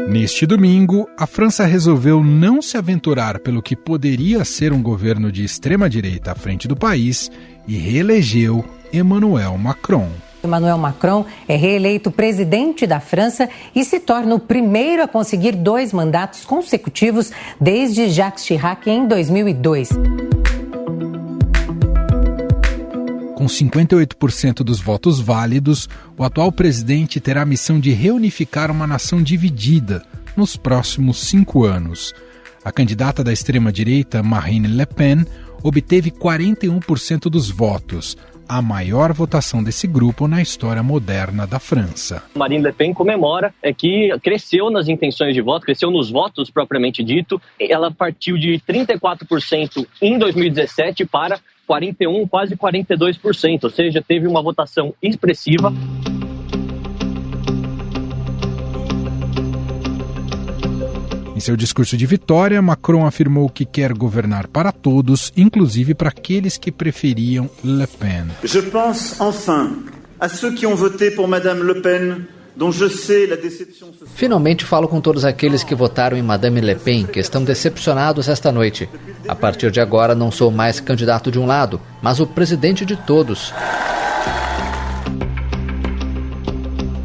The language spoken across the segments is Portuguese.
Neste domingo, a França resolveu não se aventurar pelo que poderia ser um governo de extrema-direita à frente do país e reelegeu Emmanuel Macron. Emmanuel Macron é reeleito presidente da França e se torna o primeiro a conseguir 2 mandatos consecutivos desde Jacques Chirac em 2002. Com 58% dos votos válidos, o atual presidente terá a missão de reunificar uma nação dividida nos próximos 5 anos. A candidata da extrema-direita, Marine Le Pen, obteve 41% dos votos, a maior votação desse grupo na história moderna da França. Marine Le Pen comemora que cresceu nas intenções de voto, cresceu nos votos propriamente dito. Ela partiu de 34% em 2017 para 41%, quase 42%, ou seja, teve uma votação expressiva. Em seu discurso de vitória, Macron afirmou que quer governar para todos, inclusive para aqueles que preferiam Le Pen. Je pense enfin a ceux qui ont voté pour Madame Le Pen, dont je sais la déception sociale. Finalmente falo com todos aqueles que votaram em Madame Le Pen, que estão decepcionados esta noite. A partir de agora não sou mais candidato de um lado, mas o presidente de todos.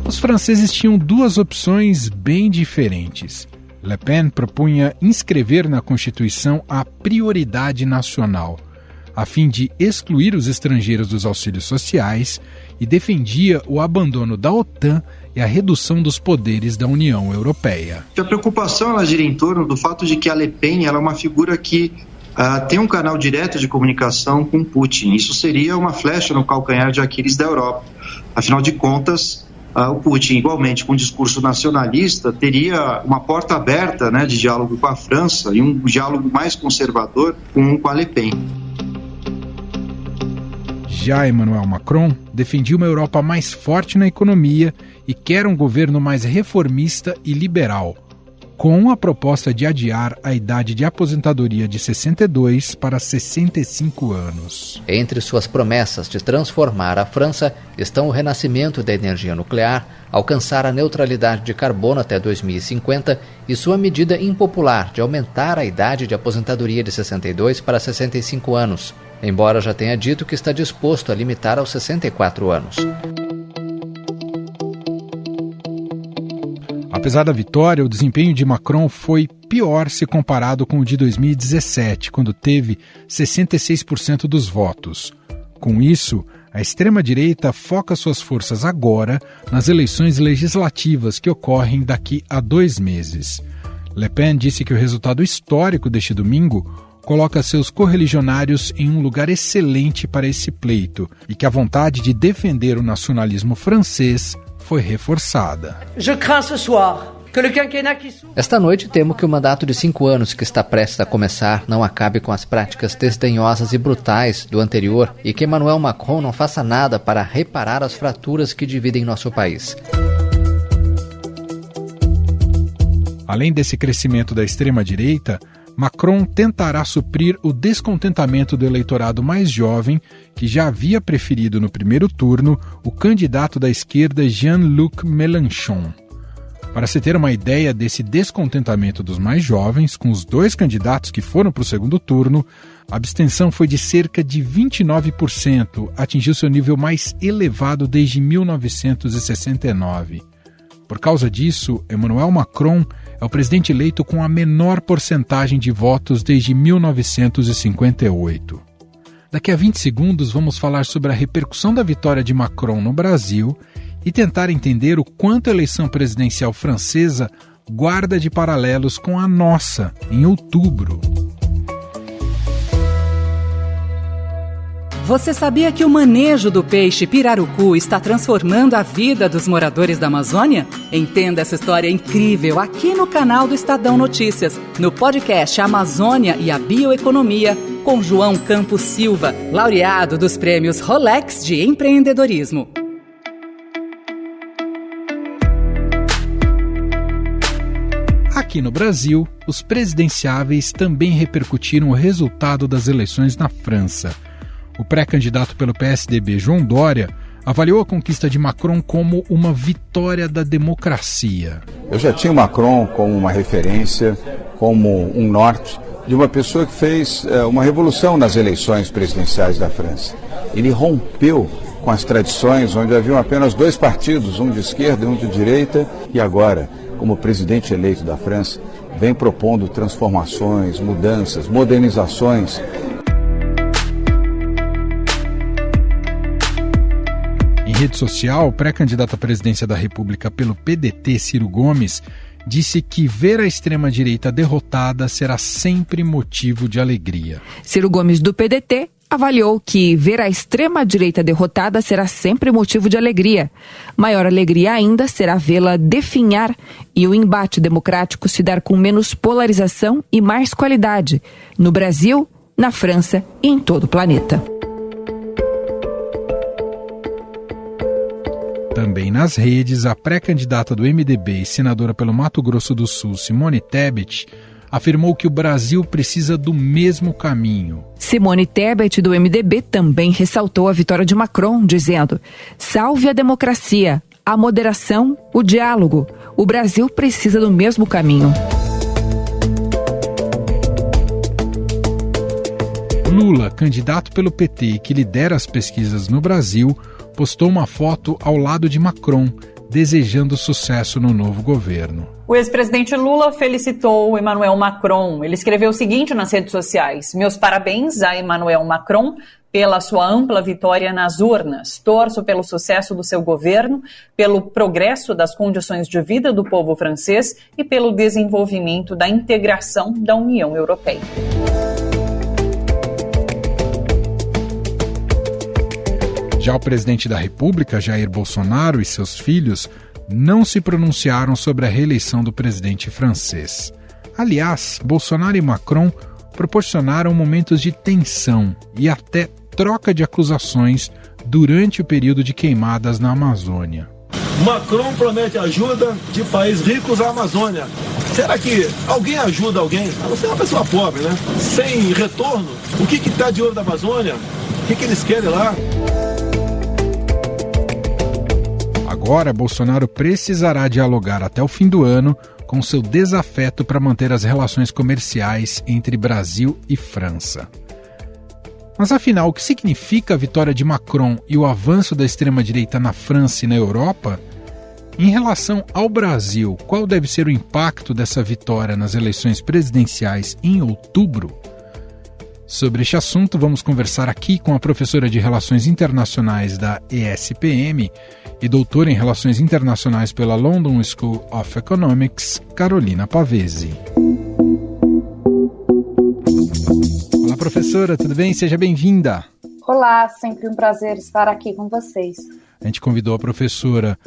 Os franceses tinham 2 opções bem diferentes. Le Pen propunha inscrever na Constituição a prioridade nacional, a fim de excluir os estrangeiros dos auxílios sociais, e defendia o abandono da OTAN e a redução dos poderes da União Europeia. A preocupação ela gira em torno do fato de que a Le Pen ela é uma figura que tem um canal direto de comunicação com Putin. Isso seria uma flecha no calcanhar de Aquiles da Europa. Afinal de contas, o Putin, igualmente com um discurso nacionalista, teria uma porta aberta, de diálogo com a França e um diálogo mais conservador com a Le Pen. Já Emmanuel Macron defendia uma Europa mais forte na economia e quer um governo mais reformista e liberal, com a proposta de adiar a idade de aposentadoria de 62 para 65 anos. Entre suas promessas de transformar a França estão o renascimento da energia nuclear, alcançar a neutralidade de carbono até 2050 e sua medida impopular de aumentar a idade de aposentadoria de 62 para 65 anos, embora já tenha dito que está disposto a limitar aos 64 anos. Apesar da vitória, o desempenho de Macron foi pior se comparado com o de 2017, quando teve 66% dos votos. Com isso, a extrema-direita foca suas forças agora nas eleições legislativas que ocorrem daqui a 2 meses. Le Pen disse que o resultado histórico deste domingo coloca seus correligionários em um lugar excelente para esse pleito e que a vontade de defender o nacionalismo francês foi reforçada. Esta noite temo que o mandato de 5 anos que está prestes a começar não acabe com as práticas desdenhosas e brutais do anterior e que Emmanuel Macron não faça nada para reparar as fraturas que dividem nosso país. Além desse crescimento da extrema-direita, Macron tentará suprir o descontentamento do eleitorado mais jovem, que já havia preferido no primeiro turno o candidato da esquerda Jean-Luc Mélenchon. Para se ter uma ideia desse descontentamento dos mais jovens, com os 2 candidatos que foram para o segundo turno, a abstenção foi de cerca de 29%, atingiu seu nível mais elevado desde 1969. Por causa disso, Emmanuel Macron é o presidente eleito com a menor porcentagem de votos desde 1958. Daqui a 20 segundos vamos falar sobre a repercussão da vitória de Macron no Brasil e tentar entender o quanto a eleição presidencial francesa guarda de paralelos com a nossa, em outubro. Você sabia que o manejo do peixe pirarucu está transformando a vida dos moradores da Amazônia? Entenda essa história incrível aqui no canal do Estadão Notícias, no podcast Amazônia e a Bioeconomia, com João Campos Silva, laureado dos prêmios Rolex de empreendedorismo. Aqui no Brasil, os presidenciáveis também repercutiram o resultado das eleições na França. O pré-candidato pelo PSDB, João Dória, avaliou a conquista de Macron como uma vitória da democracia. Eu já tinha Macron como uma referência, como um norte de uma pessoa que fez uma revolução nas eleições presidenciais da França. Ele rompeu com as tradições onde haviam apenas dois partidos, um de esquerda e um de direita, e agora, como presidente eleito da França, vem propondo transformações, mudanças, modernizações. Em rede social, o pré-candidato à presidência da República pelo PDT, Ciro Gomes, disse que ver a extrema-direita derrotada será sempre motivo de alegria. Ciro Gomes, do PDT, avaliou que ver a extrema-direita derrotada será sempre motivo de alegria. Maior alegria ainda será vê-la definhar e o embate democrático se dar com menos polarização e mais qualidade, no Brasil, na França e em todo o planeta. Também nas redes, a pré-candidata do MDB e senadora pelo Mato Grosso do Sul, Simone Tebet, afirmou que o Brasil precisa do mesmo caminho. Simone Tebet, do MDB, também ressaltou a vitória de Macron, dizendo: salve a democracia, a moderação, o diálogo. O Brasil precisa do mesmo caminho. Lula, candidato pelo PT que lidera as pesquisas no Brasil, postou uma foto ao lado de Macron, desejando sucesso no novo governo. O ex-presidente Lula felicitou Emmanuel Macron. Ele escreveu o seguinte nas redes sociais: meus parabéns a Emmanuel Macron pela sua ampla vitória nas urnas. Torço pelo sucesso do seu governo, pelo progresso das condições de vida do povo francês e pelo desenvolvimento da integração da União Europeia. Já o presidente da República, Jair Bolsonaro, e seus filhos não se pronunciaram sobre a reeleição do presidente francês. Aliás, Bolsonaro e Macron proporcionaram momentos de tensão e até troca de acusações durante o período de queimadas na Amazônia. Macron promete ajuda de países ricos à Amazônia. Será que alguém ajuda alguém? Você é uma pessoa pobre, né? Sem retorno. O que está de olho da Amazônia? O que eles querem lá? Agora, Bolsonaro precisará dialogar até o fim do ano com seu desafeto para manter as relações comerciais entre Brasil e França. Mas afinal, o que significa a vitória de Macron e o avanço da extrema-direita na França e na Europa? Em relação ao Brasil, qual deve ser o impacto dessa vitória nas eleições presidenciais em outubro? Sobre este assunto, vamos conversar aqui com a professora de Relações Internacionais da ESPM e doutora em Relações Internacionais pela London School of Economics, Carolina Pavesi. Olá, professora, tudo bem? Seja bem-vinda. Olá, sempre um prazer estar aqui com vocês. A gente convidou a professora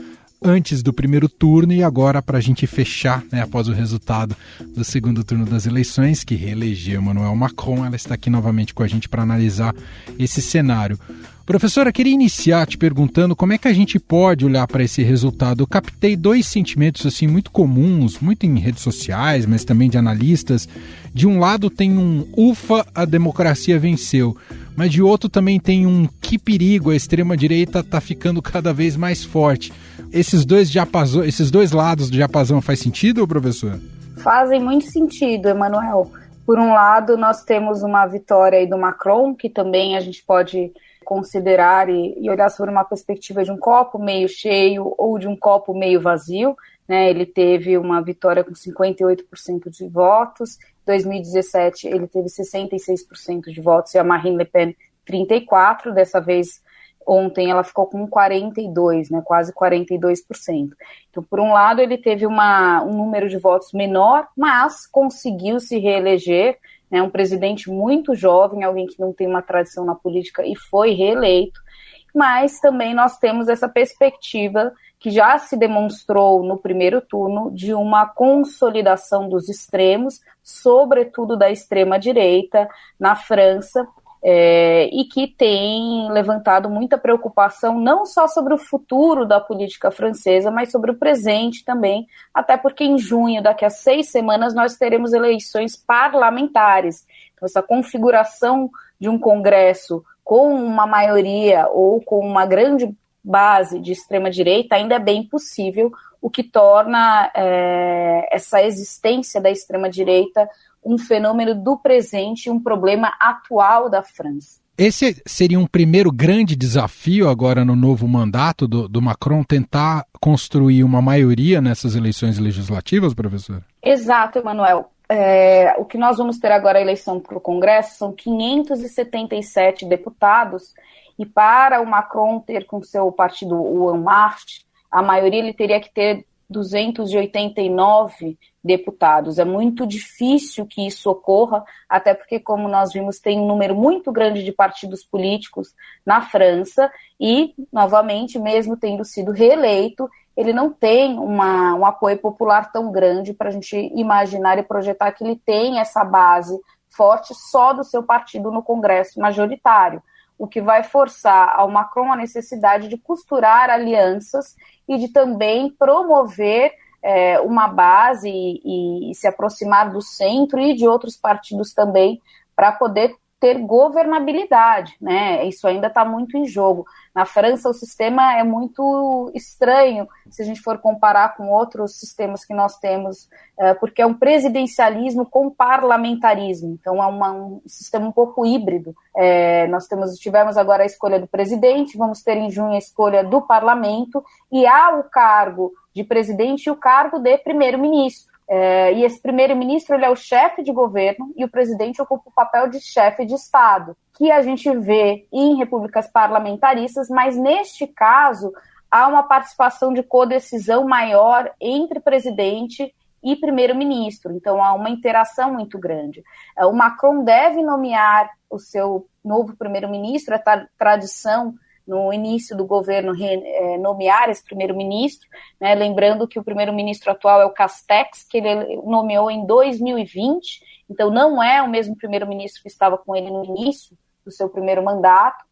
antes do primeiro turno e agora para a gente fechar, após o resultado do segundo turno das eleições, que reelegeu Emmanuel Macron, ela está aqui novamente com a gente para analisar esse cenário. Professora, queria iniciar te perguntando como é que a gente pode olhar para esse resultado. Eu captei dois sentimentos assim, muito comuns, muito em redes sociais, mas também de analistas. De um lado tem um ufa, a democracia venceu, mas de outro também tem um que perigo, a extrema-direita está ficando cada vez mais forte. Esses dois lados do diapasão faz sentido, professor? Fazem muito sentido, Emanuel. Por um lado, nós temos uma vitória aí do Macron, que também a gente pode considerar e olhar sobre uma perspectiva de um copo meio cheio ou de um copo meio vazio, né? Ele teve uma vitória com 58% de votos, em 2017 ele teve 66% de votos e a Marine Le Pen 34%, dessa vez ontem ela ficou com 42%, né? Quase 42%. Então, por um lado, ele teve um número de votos menor, mas conseguiu se reeleger, né? Um presidente muito jovem, alguém que não tem uma tradição na política e foi reeleito, mas também nós temos essa perspectiva que já se demonstrou no primeiro turno de uma consolidação dos extremos, sobretudo da extrema-direita, na França, e que tem levantado muita preocupação não só sobre o futuro da política francesa, mas sobre o presente também, até porque em junho, daqui a 6 semanas, nós teremos eleições parlamentares. Então, essa configuração de um Congresso com uma maioria ou com uma grande base de extrema-direita ainda é bem possível, o que torna essa existência da extrema-direita um fenômeno do presente, um problema atual da França. Esse seria um primeiro grande desafio agora no novo mandato do Macron, tentar construir uma maioria nessas eleições legislativas, professor? Exato, Emanuel. O que nós vamos ter agora a eleição para o Congresso são 577 deputados, e para o Macron ter com seu partido, o En Marche, a maioria ele teria que ter 289 deputados. É muito difícil que isso ocorra, até porque, como nós vimos, tem um número muito grande de partidos políticos na França e, novamente, mesmo tendo sido reeleito, ele não tem um apoio popular tão grande para a gente imaginar e projetar que ele tem essa base forte só do seu partido no Congresso majoritário, o que vai forçar ao Macron a necessidade de costurar alianças e de também promover uma base e se aproximar do centro e de outros partidos também para poder ter governabilidade, né? Isso ainda está muito em jogo. Na França, o sistema é muito estranho, se a gente for comparar com outros sistemas que nós temos, porque é um presidencialismo com parlamentarismo, então é um sistema um pouco híbrido. Nós tivemos agora a escolha do presidente, vamos ter em junho a escolha do parlamento, e há o cargo de presidente e o cargo de primeiro-ministro. E esse primeiro-ministro ele é o chefe de governo e o presidente ocupa o papel de chefe de Estado, que a gente vê em repúblicas parlamentaristas, mas neste caso há uma participação de codecisão maior entre presidente e primeiro-ministro, então há uma interação muito grande. O Macron deve nomear o seu novo primeiro-ministro, a tradição no início do governo nomear esse primeiro-ministro, né? Lembrando que o primeiro-ministro atual é o Castex, que ele nomeou em 2020, então não é o mesmo primeiro-ministro que estava com ele no início do seu primeiro mandato,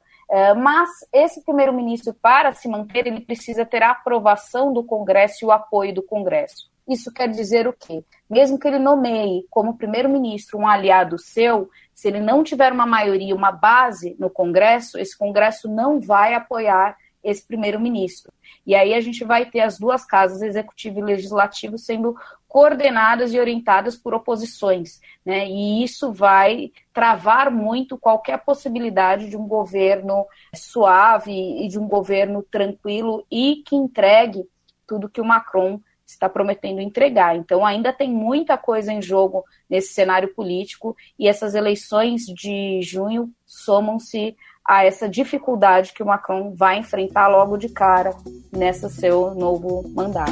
mas esse primeiro-ministro, para se manter, ele precisa ter a aprovação do Congresso e o apoio do Congresso. Isso quer dizer o quê? Mesmo que ele nomeie como primeiro-ministro um aliado seu, se ele não tiver uma maioria, uma base no Congresso, esse Congresso não vai apoiar esse primeiro-ministro. E aí a gente vai ter as duas casas, executivo e legislativo, sendo coordenadas e orientadas por oposições, né? E isso vai travar muito qualquer possibilidade de um governo suave e de um governo tranquilo e que entregue tudo que o Macron está prometendo entregar. Então ainda tem muita coisa em jogo nesse cenário político e essas eleições de junho somam-se a essa dificuldade que o Macron vai enfrentar logo de cara nesse seu novo mandato.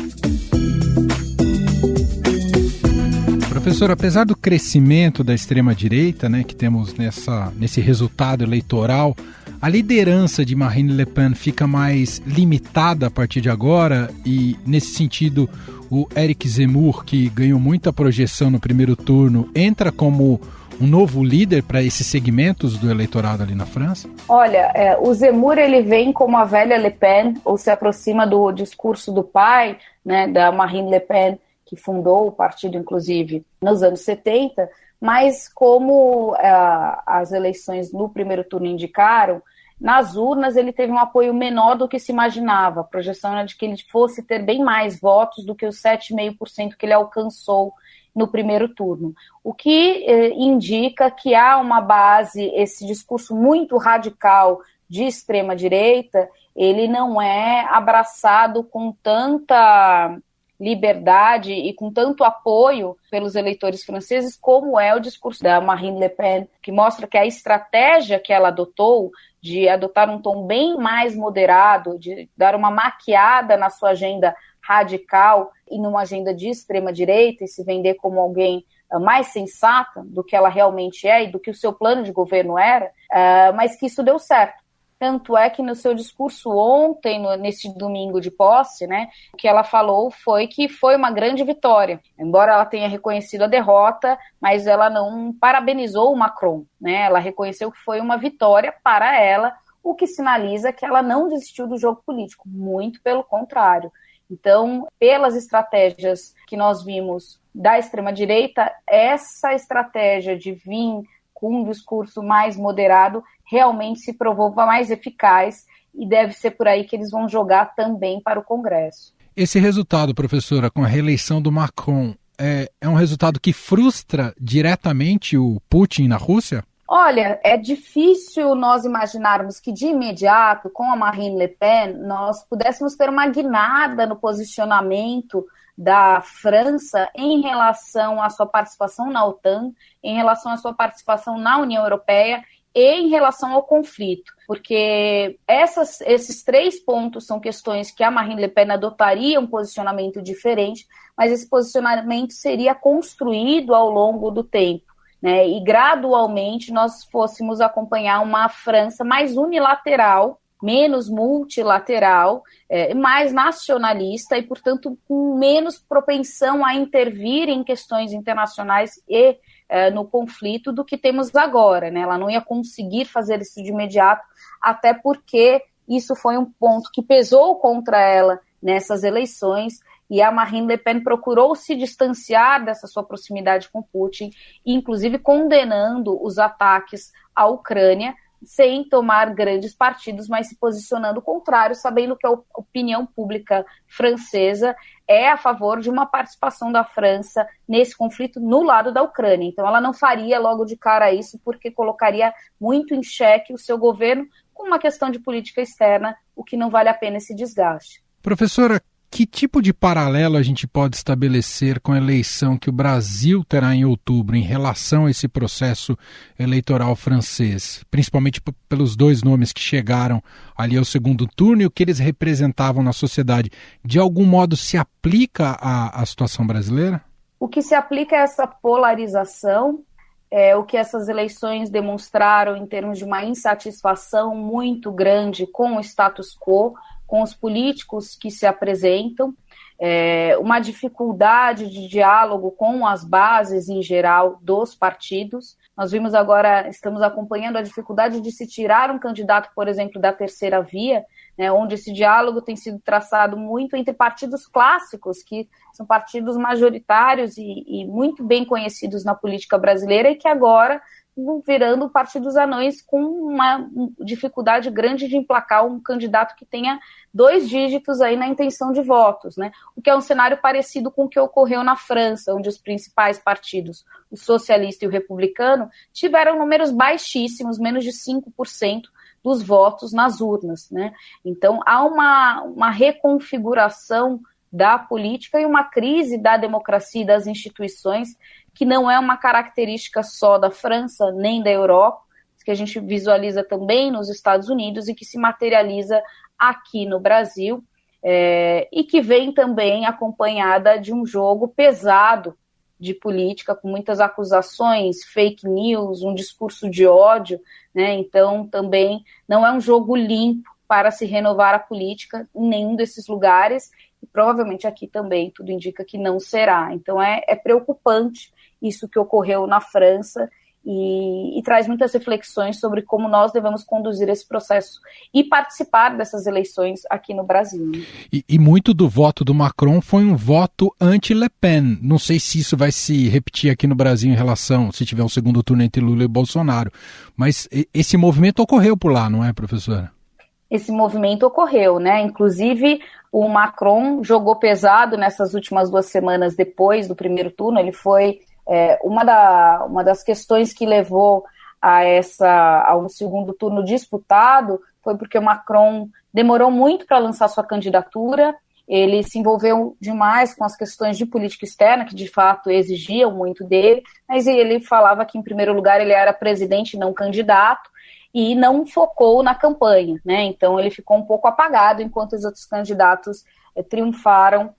Professor, apesar do crescimento da extrema-direita, né, que temos nesse resultado eleitoral, a liderança de Marine Le Pen fica mais limitada a partir de agora e, nesse sentido, o Éric Zemmour, que ganhou muita projeção no primeiro turno, entra como um novo líder para esses segmentos do eleitorado ali na França? Olha, o Zemmour ele vem como a velha Le Pen, ou se aproxima do discurso do pai, né, da Marine Le Pen, que fundou o partido, inclusive, nos anos 70, mas como as eleições no primeiro turno indicaram, nas urnas ele teve um apoio menor do que se imaginava. A projeção era de que ele fosse ter bem mais votos do que os 7,5% que ele alcançou no primeiro turno. O que indica que há uma base, esse discurso muito radical de extrema-direita, ele não é abraçado com tanta liberdade e com tanto apoio pelos eleitores franceses como é o discurso da Marine Le Pen, que mostra que a estratégia que ela adotou de adotar um tom bem mais moderado, de dar uma maquiada na sua agenda radical e numa agenda de extrema-direita e se vender como alguém mais sensata do que ela realmente é e do que o seu plano de governo era, mas que isso deu certo. Tanto é que no seu discurso ontem, nesse domingo de posse, né, o que ela falou foi que foi uma grande vitória. Embora ela tenha reconhecido a derrota, mas ela não parabenizou o Macron, né? Ela reconheceu que foi uma vitória para ela, o que sinaliza que ela não desistiu do jogo político, muito pelo contrário. Então, pelas estratégias que nós vimos da extrema-direita, essa estratégia de vir com um discurso mais moderado realmente se provou mais eficaz e deve ser por aí que eles vão jogar também para o Congresso. Esse resultado, professora, com a reeleição do Macron, é um resultado que frustra diretamente o Putin na Rússia? Olha, é difícil nós imaginarmos que de imediato, com a Marine Le Pen, nós pudéssemos ter uma guinada no posicionamento da França em relação à sua participação na OTAN, em relação à sua participação na União Europeia e em relação ao conflito, porque esses 3 pontos são questões que a Marine Le Pen adotaria um posicionamento diferente, mas esse posicionamento seria construído ao longo do tempo, né? E gradualmente nós fôssemos acompanhar uma França mais unilateral, menos multilateral, mais nacionalista e, portanto, com menos propensão a intervir em questões internacionais e no conflito do que temos agora, né? Ela não ia conseguir fazer isso de imediato, até porque isso foi um ponto que pesou contra ela nessas eleições, e a Marine Le Pen procurou se distanciar dessa sua proximidade com Putin, inclusive condenando os ataques à Ucrânia, sem tomar grandes partidos, mas se posicionando contrário, sabendo que a opinião pública francesa é a favor de uma participação da França nesse conflito no lado da Ucrânia. Então ela não faria logo de cara isso, porque colocaria muito em xeque o seu governo com uma questão de política externa, o que não vale a pena esse desgaste. Professora, que tipo de paralelo a gente pode estabelecer com a eleição que o Brasil terá em outubro em relação a esse processo eleitoral francês, principalmente pelos 2 nomes que chegaram ali ao segundo turno e o que eles representavam na sociedade? De algum modo se aplica à situação brasileira? O que se aplica é essa polarização, o que essas eleições demonstraram em termos de uma insatisfação muito grande com o status quo, com os políticos que se apresentam, uma dificuldade de diálogo com as bases em geral dos partidos. Nós vimos agora, estamos acompanhando a dificuldade de se tirar um candidato, por exemplo, da terceira via, né, onde esse diálogo tem sido traçado muito entre partidos clássicos, que são partidos majoritários e muito bem conhecidos na política brasileira e que agora virando partidos anões com uma dificuldade grande de emplacar um candidato que tenha 2 dígitos aí na intenção de votos, né? O que é um cenário parecido com o que ocorreu na França, onde os principais partidos, o socialista e o republicano, tiveram números baixíssimos, menos de 5% dos votos nas urnas, né? Então há uma reconfiguração da política e uma crise da democracia e das instituições que não é uma característica só da França nem da Europa, que a gente visualiza também nos Estados Unidos e que se materializa aqui no Brasil, e que vem também acompanhada de um jogo pesado de política, com muitas acusações, fake news, um discurso de ódio, né? Então também não é um jogo limpo para se renovar a política em nenhum desses lugares, e provavelmente aqui também tudo indica que não será. Então é preocupante isso que ocorreu na França e traz muitas reflexões sobre como nós devemos conduzir esse processo e participar dessas eleições aqui no Brasil. E muito do voto do Macron foi um voto anti-Le Pen. Não sei se isso vai se repetir aqui no Brasil em relação, se tiver um segundo turno entre Lula e Bolsonaro, mas esse movimento ocorreu por lá, não é, professora? Esse movimento ocorreu, né? Inclusive, o Macron jogou pesado nessas últimas 2 semanas depois do primeiro turno. Ele foi uma das questões que levou ao segundo turno disputado, foi porque o Macron demorou muito para lançar sua candidatura. Ele se envolveu demais com as questões de política externa, que de fato exigiam muito dele, mas ele falava que, em primeiro lugar, ele era presidente e não candidato, e não focou na campanha, né? Então ele ficou um pouco apagado enquanto os outros candidatos triunfaram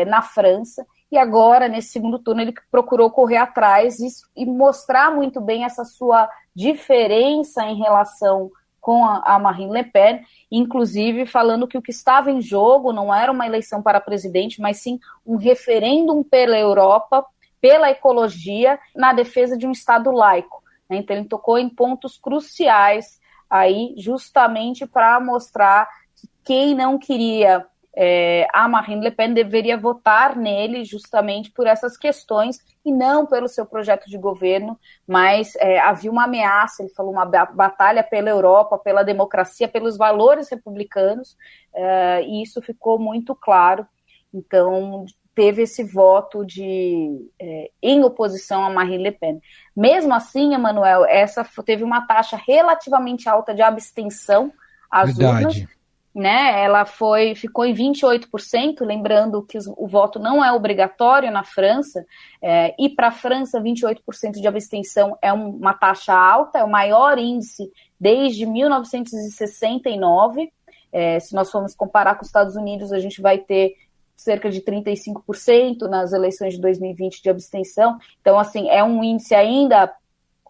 na França, e agora, nesse segundo turno, ele procurou correr atrás e mostrar muito bem essa sua diferença em relação com a Marine Le Pen, inclusive falando que o que estava em jogo não era uma eleição para presidente, mas sim um referêndum pela Europa, pela ecologia, na defesa de um Estado laico. Então ele tocou em pontos cruciais aí, justamente para mostrar que quem não queria a Marine Le Pen deveria votar nele justamente por essas questões e não pelo seu projeto de governo, mas havia uma ameaça, ele falou, uma batalha pela Europa, pela democracia, pelos valores republicanos, e isso ficou muito claro. Então, teve esse voto em oposição a Marine Le Pen. Mesmo assim, Emanuel, essa teve uma taxa relativamente alta de abstenção às urnas, né? Ela ficou em 28%, lembrando que o voto não é obrigatório na França, e para a França 28% de abstenção é uma taxa alta, é o maior índice desde 1969. Se nós formos comparar com os Estados Unidos, a gente vai ter cerca de 35% nas eleições de 2020 de abstenção. Então, assim, é um índice ainda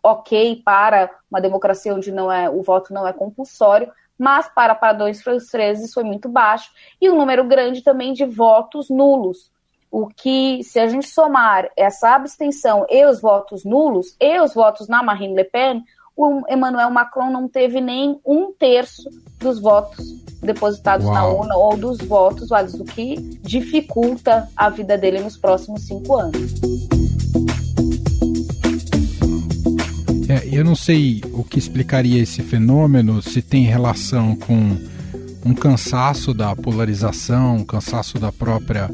ok para uma democracia onde o voto não é compulsório, mas para padrões franceses foi muito baixo, e um número grande também de votos nulos, o que, se a gente somar essa abstenção e os votos nulos, e os votos na Marine Le Pen, o Emmanuel Macron não teve nem 1/3 dos votos depositados na urna, ou dos votos válidos, o que dificulta a vida dele nos próximos 5 anos. Eu não sei o que explicaria esse fenômeno, se tem relação com um cansaço da polarização, um cansaço da própria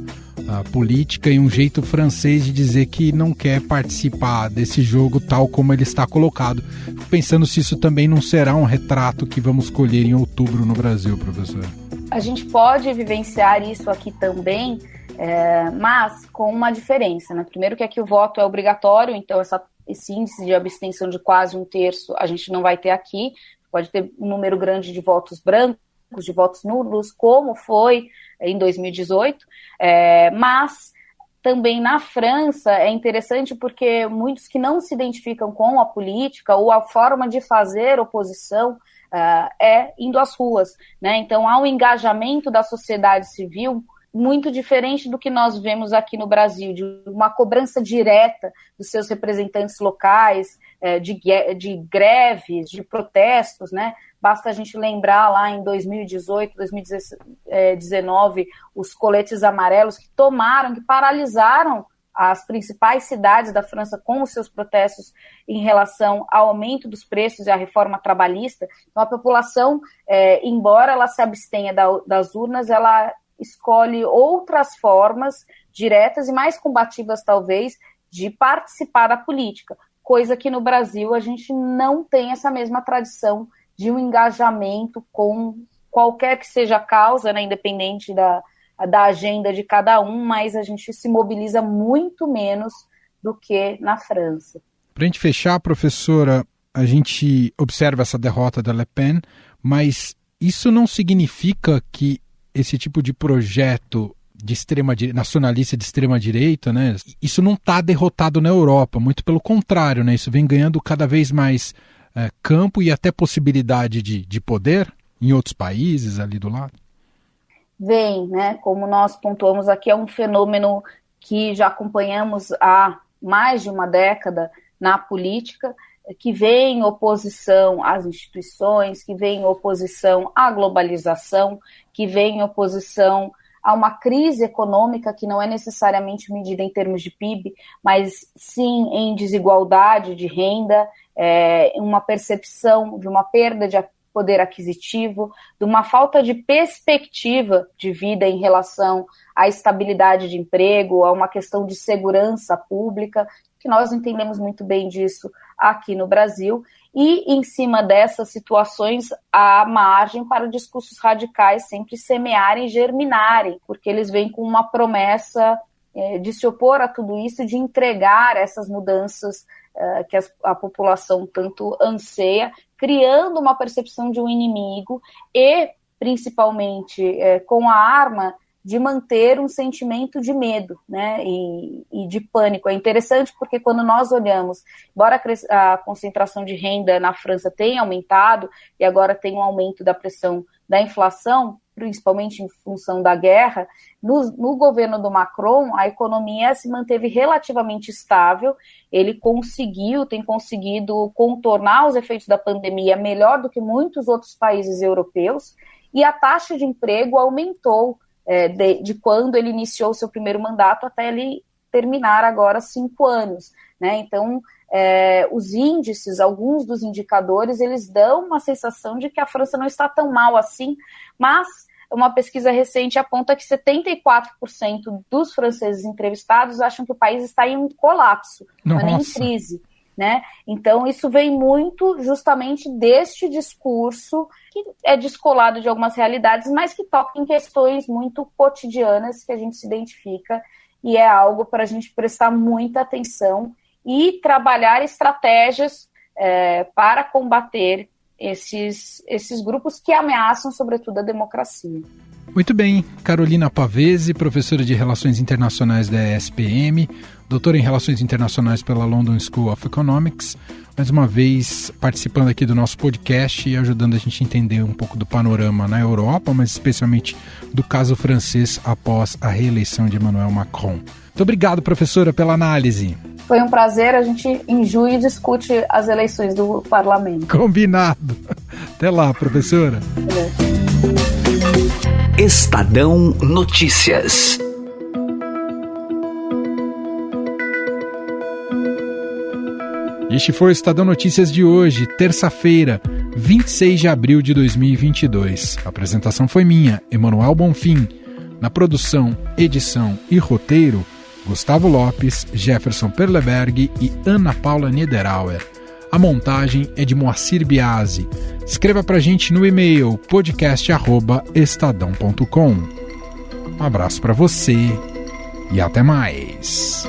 política e um jeito francês de dizer que não quer participar desse jogo tal como ele está colocado. Fico pensando se isso também não será um retrato que vamos colher em outubro no Brasil, professor. A gente pode vivenciar isso aqui também, mas com uma diferença, né? Primeiro que aqui o voto é obrigatório, então esse índice de abstenção de quase 1/3 a gente não vai ter aqui. Pode ter um número grande de votos brancos, de votos nulos, como foi em 2018, mas também na França é interessante porque muitos que não se identificam com a política ou a forma de fazer oposição indo às ruas, né? Então há um engajamento da sociedade civil muito diferente do que nós vemos aqui no Brasil, de uma cobrança direta dos seus representantes locais, de greves, de protestos, né? Basta a gente lembrar lá em 2018, 2019, os coletes amarelos que paralisaram as principais cidades da França com os seus protestos em relação ao aumento dos preços e à reforma trabalhista. Então a população, embora ela se abstenha das urnas, ela escolhe outras formas diretas e mais combativas, talvez, de participar da política, coisa que no Brasil a gente não tem essa mesma tradição de um engajamento com qualquer que seja a causa, né, independente da agenda de cada um, mas a gente se mobiliza muito menos do que na França. Para a gente fechar, professora, a gente observa essa derrota da Le Pen, mas isso não significa que esse tipo de projeto de nacionalista de extrema-direita, né, isso não está derrotado na Europa, muito pelo contrário, né, isso vem ganhando cada vez mais campo e até possibilidade de poder em outros países ali do lado? Vem, né, como nós pontuamos aqui, é um fenômeno que já acompanhamos há mais de uma década na política, que vem em oposição às instituições, que vem em oposição à globalização, que vem em oposição a uma crise econômica que não é necessariamente medida em termos de PIB, mas sim em desigualdade de renda, uma percepção de uma perda de poder aquisitivo, de uma falta de perspectiva de vida em relação à estabilidade de emprego, a uma questão de segurança pública, que nós entendemos muito bem disso aqui no Brasil, e em cima dessas situações há margem para discursos radicais sempre semearem e germinarem, porque eles vêm com uma promessa de se opor a tudo isso, de entregar essas mudanças que a população tanto anseia, criando uma percepção de um inimigo e, principalmente, com a arma de manter um sentimento de medo, né, e de pânico. É interessante porque quando nós olhamos, embora a concentração de renda na França tenha aumentado e agora tem um aumento da pressão da inflação, principalmente em função da guerra, no governo do Macron, a economia se manteve relativamente estável, ele tem conseguido contornar os efeitos da pandemia melhor do que muitos outros países europeus, e a taxa de emprego aumentou de quando ele iniciou o seu primeiro mandato até ele terminar agora 5 anos, né? Então, os índices, alguns dos indicadores, eles dão uma sensação de que a França não está tão mal assim, mas uma pesquisa recente aponta que 74% dos franceses entrevistados acham que o país está em um colapso, não é nem em crise, né? Então, isso vem muito justamente deste discurso que é descolado de algumas realidades, mas que toca em questões muito cotidianas que a gente se identifica, e é algo para a gente prestar muita atenção e trabalhar estratégias para combater esses grupos que ameaçam, sobretudo, a democracia. Muito bem. Carolina Pavese, professora de Relações Internacionais da ESPM, doutora em Relações Internacionais pela London School of Economics, mais uma vez participando aqui do nosso podcast e ajudando a gente a entender um pouco do panorama na Europa, mas especialmente do caso francês após a reeleição de Emmanuel Macron. Muito obrigado, professora, pela análise. Foi um prazer. A gente, em junho, discute as eleições do parlamento. Combinado. Até lá, professora. Estadão Notícias. Este foi o Estadão Notícias de hoje, terça-feira, 26 de abril de 2022. A apresentação foi minha, Emanuel Bonfim. Na produção, edição e roteiro, Gustavo Lopes, Jefferson Perleberg e Ana Paula Niederauer. A montagem é de Moacir Biasi. Escreva pra gente no e-mail podcast@estadão.com. Um abraço pra você e até mais.